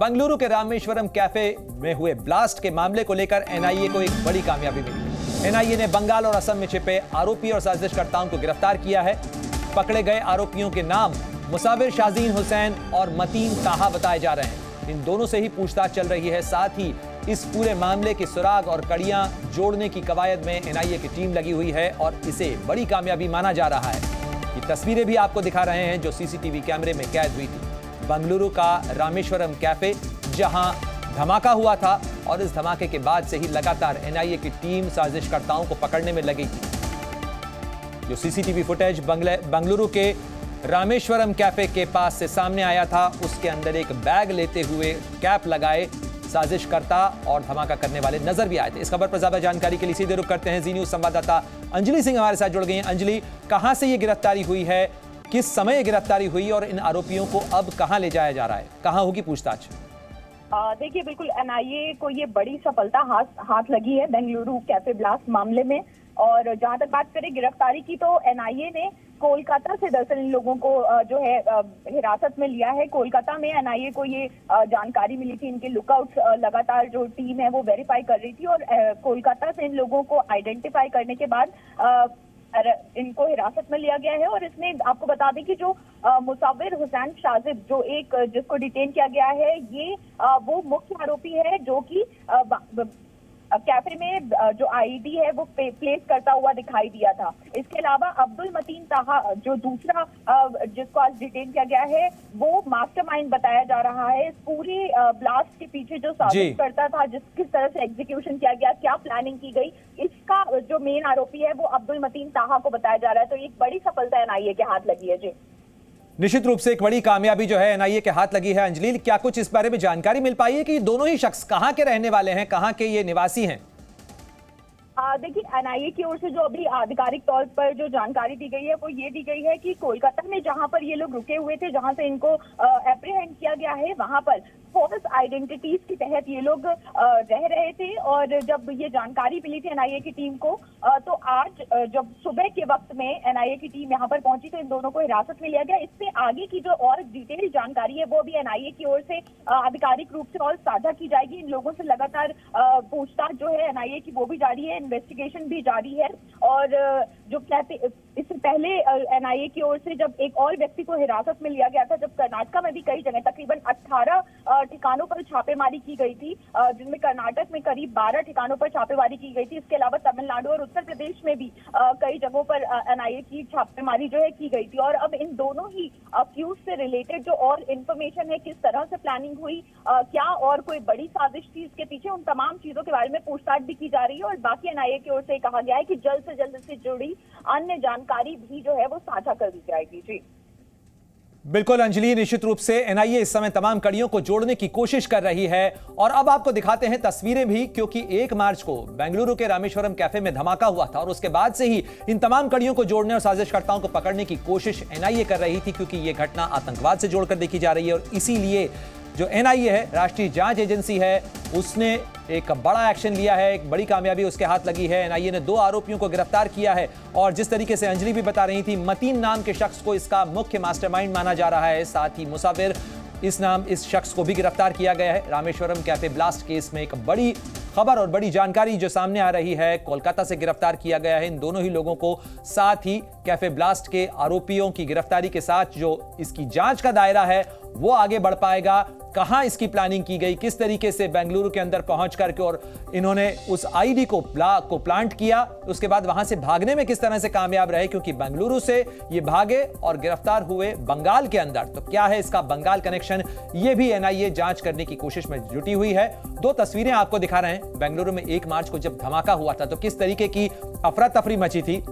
बंगलुरु के रामेश्वरम कैफे में हुए ब्लास्ट के मामले को लेकर एनआईए को एक बड़ी कामयाबी मिली। एनआईए ने बंगाल और असम में छिपे आरोपी और साजिशकर्ताओं को गिरफ्तार किया है। पकड़े गए आरोपियों के नाम मुसाविर शाजीन हुसैन और मतीन ताहा बताए जा रहे हैं। इन दोनों से ही पूछताछ चल रही है। साथ ही इस पूरे मामले के सुराग और कड़ियां जोड़ने की कवायद में एनआईए की टीम लगी हुई है और इसे बड़ी कामयाबी माना जा रहा है। ये तस्वीरें भी आपको दिखा रहे हैं जो सीसीटीवी कैमरे में कैद हुई थी। बंगलुरु का रामेश्वरम कैफे जहां धमाका हुआ था और इस धमाके के बाद से ही लगातार एनआईए की टीम साजिशकर्ताओं को पकड़ने में लगी थी। जो सीसीटीवी फुटेज बंगलुरु के रामेश्वरम कैफे के पास से सामने आया था, उसके अंदर एक बैग लेते हुए कैप लगाए साजिशकर्ता और धमाका करने वाले नजर भी आए थे। इस खबर पर ज्यादा जानकारी के लिए सीधे रुख करते हैं जी न्यूज संवाददाता अंजलि सिंह हमारे साथ जुड़ गई हैं। अंजलि, कहां से ये गिरफ्तारी हुई है, किस समय गिरफ्तारी हुई और इन आरोपियों को अब कहां ले जाया जा रहा है, कहां होगी पूछताछ? देखिए, बिल्कुल एनआईए को ये बड़ी सफलता हाथ लगी है बेंगलुरु कैफे ब्लास्ट मामले में। और जहां तक बात करें गिरफ्तारी की, तो एनआईए ने कोलकाता से दरअसल इन लोगों को जो है हिरासत में लिया है। कोलकाता में एनआईए को ये जानकारी मिली थी, इनके लुकआउट्स लगातार जो टीम है वो वेरीफाई कर रही थी और कोलकाता से इन लोगों को आइडेंटिफाई करने के बाद इनको हिरासत में लिया गया है। और इसमें आपको बता दें कि जो मुसाविर हुसैन शाजिब जो एक जिसको डिटेन किया गया है, ये वो मुख्य आरोपी है जो कि कैफे में जो आईडी है वो प्लेस करता हुआ दिखाई दिया था। इसके अलावा अब्दुल मतीन ताहा जो दूसरा जिसको आज डिटेन किया गया है, वो मास्टरमाइंड बताया जा रहा है। इस पूरे ब्लास्ट के पीछे जो साजिश करता था, किस तरह से एग्जीक्यूशन किया गया, क्या प्लानिंग की गई, इसका जो मेन आरोपी है वो अब्दुल मतीन ताहा को बताया जा रहा है। तो एक बड़ी सफलता एनआईए के हाथ लगी है जी। निश्चित रूप से एक बड़ी कामयाबी जो है एनआईए के हाथ लगी है। अंजलि, क्या कुछ इस बारे में जानकारी मिल पाई है कि दोनों ही शख्स कहां के रहने वाले हैं, कहां के ये निवासी हैं? देखिए, एनआईए की ओर से जो अभी आधिकारिक तौर पर जो जानकारी दी गई है वो ये दी गई है कि कोलकाता में जहां पर ये लोग रुके हुए थे, जहां से इनको एप्रीहेंड किया गया है, वहां पर फॉल्स आइडेंटिटीज के तहत ये लोग रह रहे थे। और जब ये जानकारी मिली थी एनआईए की टीम को, तो आज जब सुबह के वक्त में एनआईए की टीम यहाँ पर पहुंची तो इन दोनों को हिरासत में लिया गया। इससे आगे की जो और डिटेल जानकारी है वो भी एनआईए की ओर से आधिकारिक रूप से और साझा की जाएगी। इन लोगों से लगातार पूछताछ जो है एनआईए की वो भी जारी है, इन्वेस्टिगेशन भी जारी है। और जो कहते इससे पहले एनआईए की ओर से जब एक और व्यक्ति को हिरासत में लिया गया था, जब कर्नाटक में भी कई जगह तकरीबन 18 ठिकानों पर छापेमारी की गई थी, जिनमें कर्नाटक में करीब 12 ठिकानों पर छापेमारी की गई थी। इसके अलावा तमिलनाडु और उत्तर प्रदेश में भी कई जगहों पर एनआईए की छापेमारी जो है की गई थी। और अब इन दोनों ही अक्यूज से रिलेटेड जो और इन्फॉर्मेशन है, किस तरह से प्लानिंग हुई, क्या और कोई बड़ी साजिश थी इसके पीछे, उन तमाम चीजों के बारे में पूछताछ भी की जा रही है। और बाकी एनआईए की ओर से कहा गया है कि जल्द से जल्द इससे जुड़ी अन्य जानकारी भी जो है वो साझा कर दी जाएगी जी। बिल्कुल अंजलि, निश्चित रूप से एनआईए इस समय तमाम कड़ियों को जोड़ने की कोशिश कर रही है। और अब आपको दिखाते हैं तस्वीरें भी, क्योंकि 1 मार्च को बेंगलुरु के रामेश्वरम कैफे में धमाका हुआ था और उसके बाद से ही इन तमाम कड़ियों को जोड़ने और साजिशकर्ताओं को पकड़ने की कोशिश एनआईए कर रही थी, क्योंकि यह घटना आतंकवाद से जोड़कर देखी जा रही है। और इसीलिए जो एनआईए है, राष्ट्रीय जांच एजेंसी है, उसने एक बड़ा एक्शन लिया है, एक बड़ी कामयाबी उसके हाथ लगी है। एनआईए ने 2 आरोपियों को गिरफ्तार किया है और जिस तरीके से अंजलि भी बता रही थी, मतीन नाम के शख्स को इसका मुख्य मास्टरमाइंड माना जा रहा है। साथ ही मुसाविर इस शख्स को भी गिरफ्तार किया गया है। रामेश्वरम कैफे ब्लास्ट केस में एक बड़ी खबर और बड़ी जानकारी जो सामने आ रही है, कोलकाता से गिरफ्तार किया गया है इन दोनों ही लोगों को। साथ ही कैफे ब्लास्ट के आरोपियों की गिरफ्तारी के साथ जो इसकी जांच का दायरा है वो आगे बढ़ पाएगा। कहां इसकी प्लानिंग की गई, किस तरीके से बेंगलुरु के अंदर पहुंच करके और इन्होंने उस आईडी को प्लांट किया, उसके बाद वहां से भागने में किस तरह से कामयाब रहे, क्योंकि बेंगलुरु से ये भागे और गिरफ्तार हुए बंगाल के अंदर। तो क्या है इसका बंगाल कनेक्शन, ये भी एनआईए जांच करने की कोशिश में जुटी हुई है। 2 तस्वीरें आपको दिखा रहे हैं। बेंगलुरु में 1 मार्च को जब धमाका हुआ था तो किस तरीके की अफरा तफरी मची थी।